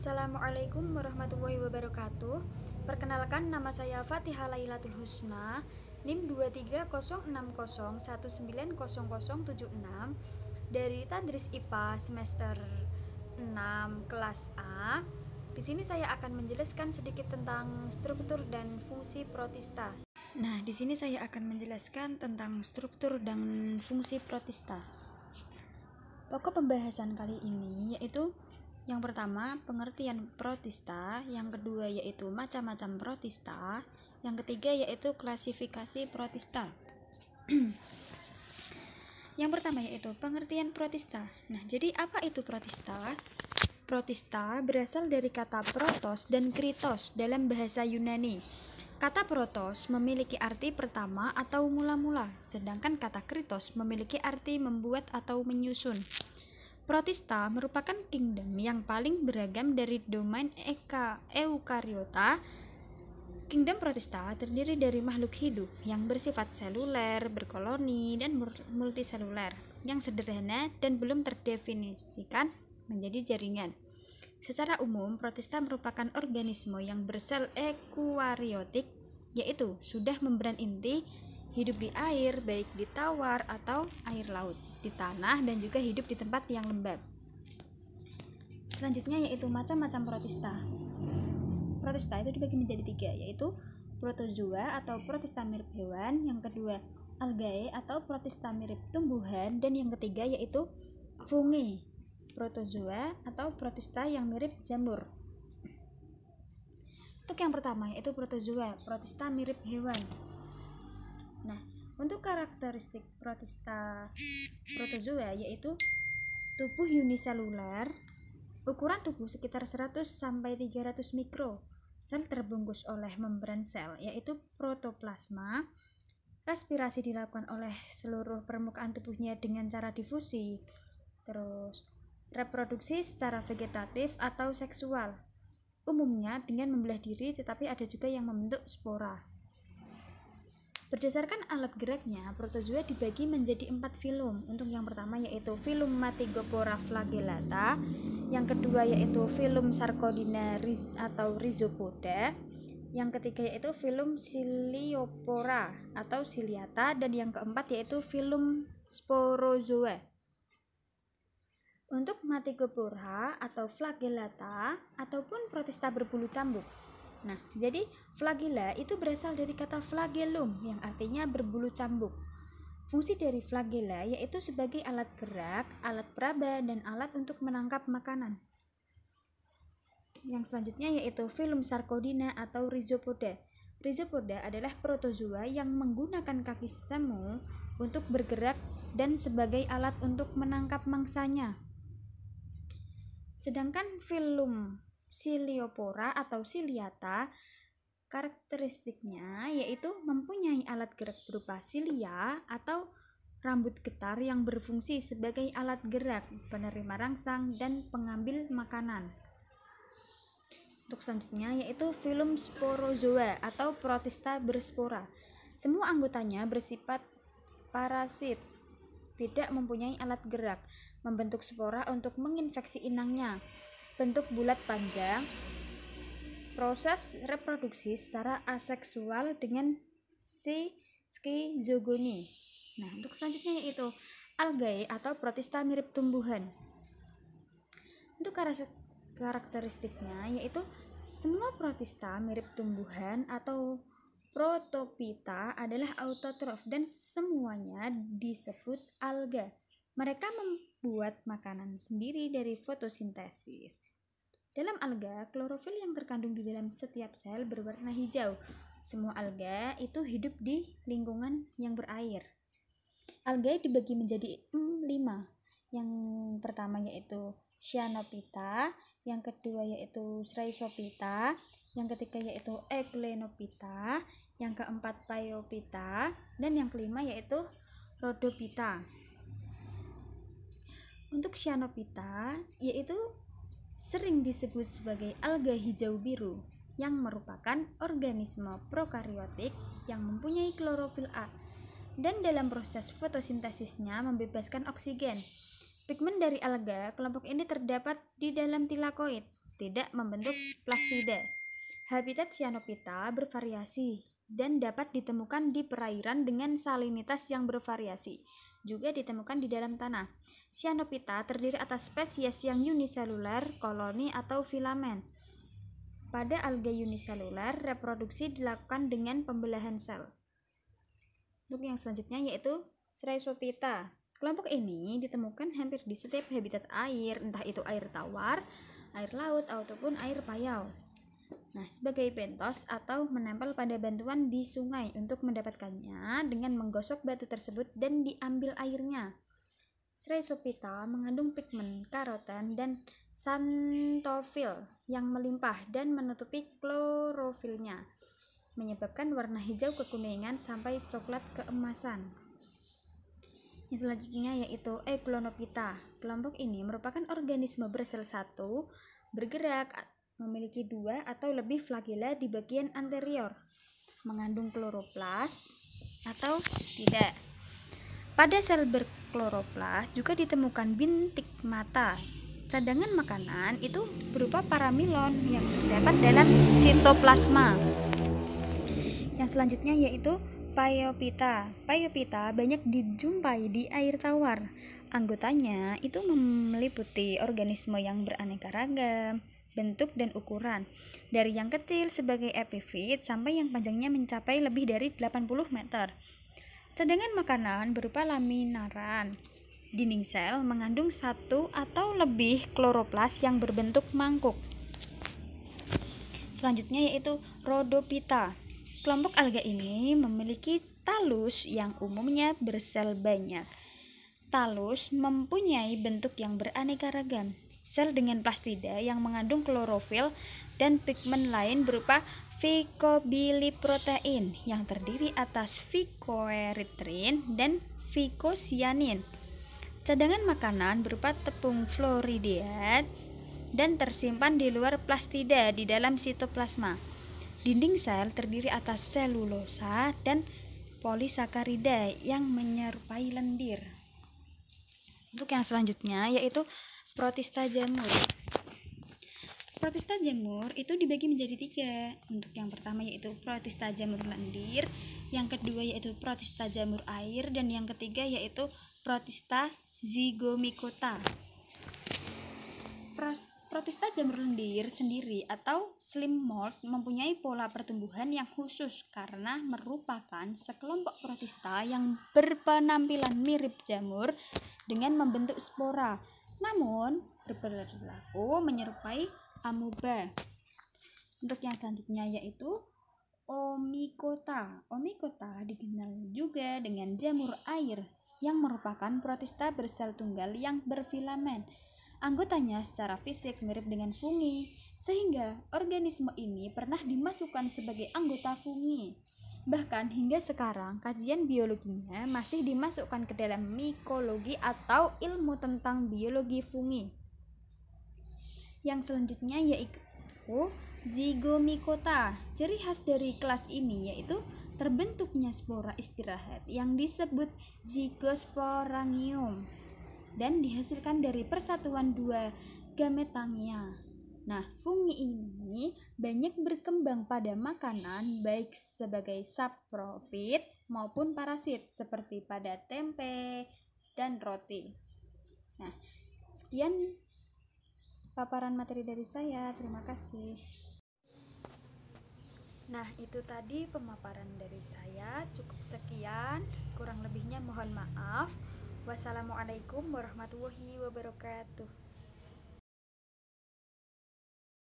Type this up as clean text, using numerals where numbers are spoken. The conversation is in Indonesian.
Assalamualaikum warahmatullahi wabarakatuh. Perkenalkan, nama saya Fatihah Lailatul Husna, NIM 23060190076 dari Tadris IPA semester 6 kelas A. Di sini saya akan menjelaskan sedikit tentang struktur dan fungsi protista. Nah, di sini saya akan menjelaskan tentang struktur dan fungsi protista. Pokok pembahasan kali ini yaitu yang pertama, pengertian protista, yang kedua yaitu macam-macam protista, yang ketiga yaitu klasifikasi protista. Yang pertama yaitu pengertian protista. Nah, jadi apa itu protista? Protista berasal dari kata protos dan kritos dalam bahasa Yunani. Kata protos memiliki arti pertama atau mula-mula, sedangkan kata kritos memiliki arti membuat atau menyusun. Protista merupakan kingdom yang paling beragam dari domain eukariota. Kingdom protista terdiri dari makhluk hidup yang bersifat seluler, berkoloni, dan multiseluler, yang sederhana dan belum terdefinisikan menjadi jaringan. Secara umum, protista merupakan organisme yang bersel eukariotik, yaitu sudah membran inti, hidup di air, baik di tawar atau air laut, di tanah, dan juga hidup di tempat yang lembab. Selanjutnya yaitu macam-macam protista. Protista itu dibagi menjadi 3, yaitu protozoa atau protista mirip hewan, yang kedua algae atau protista mirip tumbuhan, dan yang ketiga yaitu fungi, protozoa atau protista yang mirip jamur. Untuk yang pertama yaitu protozoa, protista mirip hewan. Nah, untuk karakteristik protozoa yaitu tubuh uniseluler, ukuran tubuh sekitar 100 sampai 300 mikro, sel terbungkus oleh membran sel yaitu protoplasma, respirasi dilakukan oleh seluruh permukaan tubuhnya dengan cara difusi, terus reproduksi secara vegetatif atau seksual, umumnya dengan membelah diri, tetapi ada juga yang membentuk spora. Berdasarkan alat geraknya, protozoa dibagi menjadi 4 filum. Untuk yang pertama yaitu filum Matigopora flagellata, yang kedua yaitu filum Sarcodina atau Rhizopoda, yang ketiga yaitu filum Ciliopora atau Ciliata, dan yang keempat yaitu filum Sporozoa. Untuk Matigopora atau flagellata ataupun protista berbulu cambuk. Nah, jadi flagella itu berasal dari kata flagellum yang artinya berbulu cambuk. Fungsi dari flagella yaitu sebagai alat gerak, alat peraba, dan alat untuk menangkap makanan. Yang selanjutnya yaitu filum Sarcodina atau Rhizopoda. Rhizopoda adalah protozoa yang menggunakan kaki semu untuk bergerak dan sebagai alat untuk menangkap mangsanya. Sedangkan filum Ciliopora atau Ciliata karakteristiknya yaitu mempunyai alat gerak berupa silia atau rambut getar yang berfungsi sebagai alat gerak, penerima rangsang, dan pengambil makanan. Untuk selanjutnya yaitu filum Sporozoa atau protista berspora. Semua anggotanya bersifat parasit, tidak mempunyai alat gerak, membentuk spora untuk menginfeksi inangnya. Bentuk bulat panjang, proses reproduksi secara aseksual dengan schizogoni. Nah, untuk selanjutnya yaitu algae atau protista mirip tumbuhan. Untuk karakteristiknya yaitu semua protista mirip tumbuhan atau protopita adalah autotrof dan semuanya disebut alga. Mereka membuat makanan sendiri dari fotosintesis. Dalam alga, klorofil yang terkandung di dalam setiap sel berwarna hijau. Semua alga itu hidup di lingkungan yang berair. Alga dibagi menjadi 5. Yang pertama yaitu Cyanophyta, yang kedua yaitu Rhizophyta, yang ketiga yaitu Eclenophyta, yang keempat Phaeophyta, dan yang kelima yaitu Rhodophyta. Untuk Cyanophyta yaitu sering disebut sebagai alga hijau biru yang merupakan organisme prokariotik yang mempunyai klorofil A dan dalam proses fotosintesisnya membebaskan oksigen. Pigmen dari alga kelompok ini terdapat di dalam tilakoid. tidak membentuk plastida. Habitat Cyanophyta bervariasi dan dapat ditemukan di perairan dengan salinitas yang bervariasi. Juga ditemukan di dalam tanah. Cyanophyta terdiri atas spesies yang uniseluler, koloni atau filamen. Pada alga uniseluler, reproduksi dilakukan dengan pembelahan sel. Untuk yang selanjutnya yaitu Srysophyta. Kelompok ini ditemukan hampir di setiap habitat air, entah itu air tawar, air laut, ataupun air payau. Nah, sebagai bentos atau menempel pada batuan di sungai untuk mendapatkannya dengan menggosok batu tersebut dan diambil airnya. Srysophyta mengandung pigmen karoten dan xanthofil yang melimpah dan menutupi klorofilnya, menyebabkan warna hijau kekuningan sampai coklat keemasan. Yang selanjutnya yaitu Eglonophyta. Kelompok ini merupakan organisme bersel satu, bergerak, memiliki 2 atau lebih flagela di bagian anterior, mengandung kloroplas atau tidak. Pada sel berkloroplas juga ditemukan bintik mata. Cadangan makanan itu berupa paramilon yang terdapat dalam sitoplasma. Yang selanjutnya yaitu Phaeophyta. Phaeophyta banyak dijumpai di air tawar. Anggotanya itu meliputi organisme yang beraneka ragam, bentuk dan ukuran, dari yang kecil sebagai epifit sampai yang panjangnya mencapai lebih dari 80 meter. Cadangan makanan berupa laminaran. Dinding sel mengandung 1 atau lebih kloroplas yang berbentuk mangkuk. Selanjutnya yaitu Rhodophyta. Kelompok alga ini memiliki talus yang umumnya bersel banyak. Talus mempunyai bentuk yang beraneka ragam. Sel dengan plastida yang mengandung klorofil dan pigmen lain berupa phycobiliprotein yang terdiri atas phycoerythrin dan phycocyanin. Cadangan makanan berupa tepung fluorideat dan tersimpan di luar plastida di dalam sitoplasma. Dinding sel terdiri atas selulosa dan polisakarida yang menyerupai lendir. Untuk yang selanjutnya yaitu Protista jamur. Protista jamur itu dibagi menjadi 3. Untuk yang pertama yaitu Protista jamur lendir, yang kedua yaitu Protista jamur air, dan yang ketiga yaitu Protista zygomicota. Protista jamur lendir sendiri atau slim mold mempunyai pola pertumbuhan yang khusus karena merupakan sekelompok protista yang berpenampilan mirip jamur dengan membentuk spora, namun berperilaku menyerupai amoeba. Untuk yang selanjutnya yaitu Omicota. Omicota dikenal juga dengan jamur air yang merupakan protista bersel tunggal yang berfilamen. Anggotanya secara fisik mirip dengan fungi, sehingga organisme ini pernah dimasukkan sebagai anggota fungi. Bahkan hingga sekarang kajian biologinya masih dimasukkan ke dalam mikologi atau ilmu tentang biologi fungi. Yang selanjutnya yaitu Zygomicota. Ciri khas dari kelas ini yaitu terbentuknya spora istirahat yang disebut zygosporangium dan dihasilkan dari persatuan 2 gametangia. Nah, fungi ini banyak berkembang pada makanan baik sebagai saprofit maupun parasit seperti pada tempe dan roti. Nah, sekian paparan materi dari saya. Terima kasih. Nah, itu tadi pemaparan dari saya. Cukup sekian, kurang lebihnya mohon maaf. Wassalamualaikum warahmatullahi wabarakatuh.